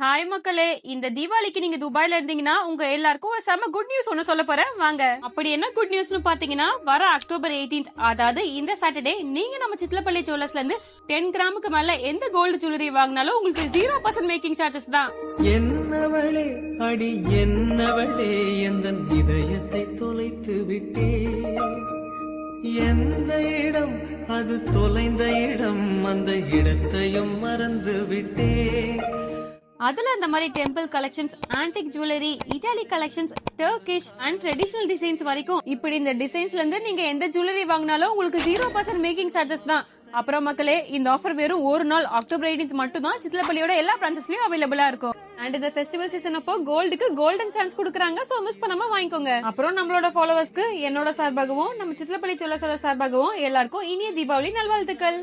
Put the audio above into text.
Hi மக்களே, இந்த தீபாவளிக்கு நீங்க துபாய்ல இருந்தீங்கன்னா உங்க எல்லாருக்கும் ஒரு செம குட் நியூஸ் ஒன்னு சொல்ல போறேன் வாங்க. அப்படி என்ன குட் நியூஸ்னு பாத்தீங்கன்னா, வர அக்டோபர் 18 அதாவது இந்த சாட்டர்டே நீங்க நம்ம சித்லப்பள்ளி ஜுவல்லர்ஸ்ல இருந்து 10 கிராமுக்கு மேல எந்த கோல்டு ஜுவல்லரி வாங்கினாலும் உங்களுக்கு 0% மேக்கிங் சார்ஜஸ் தான். என்னவளே அடி என்னவளே எந்த இதயத்தை தொலைத்து விட்டே, எந்த இடம் அது தொலைந்த இடம், அந்த இடத்தையும் மறந்து விட்டே. அதுல இந்த மாதிரி temple collections, antique jewellery, Italy collections, Turkish and traditional designs வரைக்கும் இப்படி இந்த டிசைன்ஸ்ல இருந்து நீங்க எந்த ஜுவல்லரி வாங்கினாலும் உங்களுக்கு 0% மேக்கிங் சார்ஜஸ் தான். அப்புறம் மக்களே, இந்த ஆஃபர் வெறும் ஒரு நாள் அக்டோபர் 18 மட்டும் தான் சித்லப்பள்ளியோட எல்லா பிரான்ச்சஸ்லயும் அவைலபிளா இருக்கும். அண்ட் இந்த ஃபெஸ்டிவல் சீசன் அப்போ கோல்டுக்கு கோல்டன் சான்ஸ் கொடுக்கறாங்க, சோ மிஸ் பண்ணாம வாங்கிக்கோங்க. அப்புறம் நம்மளோட ஃபாலோவர்ஸ்க்கு என்னோட சார்பாகவும் நம்ம சித்லப்பள்ளி ஜுவல்லர்ஸோட சார்பாகவும் எல்லாருக்கும் இனிய தீபாவளி நல்வாழ்த்துக்கள்.